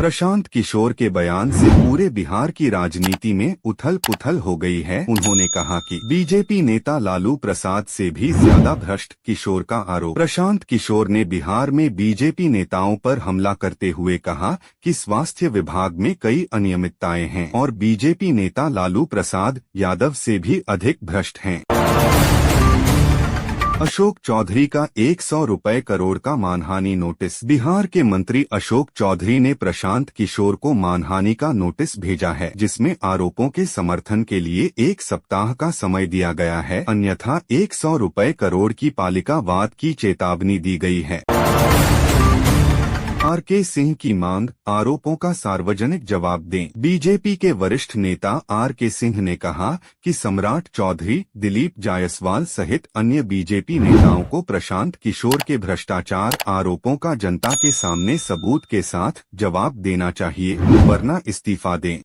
प्रशांत किशोर के बयान से पूरे बिहार की राजनीति में उथल पुथल हो गई है। उन्होंने कहा कि बीजेपी नेता लालू प्रसाद से भी ज्यादा भ्रष्ट किशोर का आरोप। प्रशांत किशोर ने बिहार में बीजेपी नेताओं पर हमला करते हुए कहा कि स्वास्थ्य विभाग में कई अनियमितताएं हैं और बीजेपी नेता लालू प्रसाद यादव से भी अधिक भ्रष्ट हैं। अशोक चौधरी का 100 रुपए करोड़ का मानहानि नोटिस। बिहार के मंत्री अशोक चौधरी ने प्रशांत किशोर को मानहानि का नोटिस भेजा है, जिसमें आरोपों के समर्थन के लिए 1 सप्ताह का समय दिया गया है, अन्यथा 100 रुपए करोड़ की पालिका वाद की चेतावनी दी गई है। आर.के. सिंह की मांग, आरोपों का सार्वजनिक जवाब दें। बीजेपी के वरिष्ठ नेता आर.के. सिंह ने कहा कि सम्राट चौधरी, दिलीप जायसवाल सहित अन्य बीजेपी नेताओं को प्रशांत किशोर के भ्रष्टाचार आरोपों का जनता के सामने सबूत के साथ जवाब देना चाहिए, वरना इस्तीफा दें।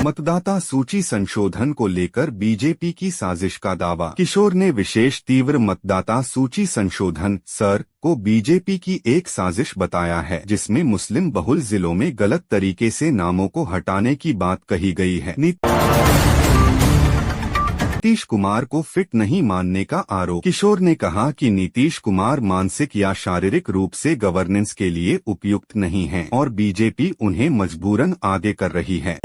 मतदाता सूची संशोधन को लेकर बीजेपी की साजिश का दावा। किशोर ने विशेष तीव्र मतदाता सूची संशोधन सर को बीजेपी की एक साजिश बताया है, जिसमें मुस्लिम बहुल जिलों में गलत तरीके से नामों को हटाने की बात कही गई है। नीतीश कुमार को फिट नहीं मानने का आरोप। किशोर ने कहा कि नीतीश कुमार मानसिक या शारीरिक रूप से गवर्नेंस के लिए उपयुक्त नहीं हैं और बीजेपी उन्हें मजबूरन आगे कर रही है।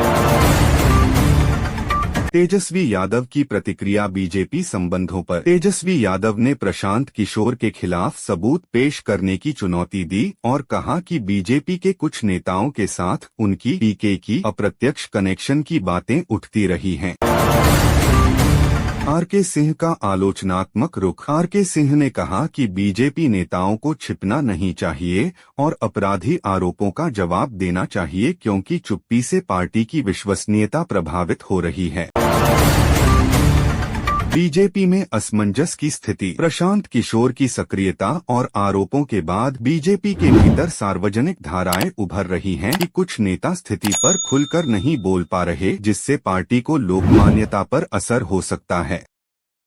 तेजस्वी यादव की प्रतिक्रिया बीजेपी संबंधों पर। तेजस्वी यादव ने प्रशांत किशोर के खिलाफ सबूत पेश करने की चुनौती दी और कहा कि बीजेपी के कुछ नेताओं के साथ उनकी पीके की अप्रत्यक्ष कनेक्शन की बातें उठती रही हैं। आर.के. सिंह का आलोचनात्मक रुख। आर.के. सिंह ने कहा कि बीजेपी नेताओं को छिपना नहीं चाहिए और अपराधी आरोपों का जवाब देना चाहिए, क्योंकि चुप्पी से पार्टी की विश्वसनीयता प्रभावित हो रही है। बीजेपी में असमंजस की स्थिति। प्रशांत किशोर की सक्रियता और आरोपों के बाद बीजेपी के भीतर सार्वजनिक धाराएं उभर रही हैं कि कुछ नेता स्थिति पर खुलकर नहीं बोल पा रहे, जिससे पार्टी को लोकमान्यता पर असर हो सकता है।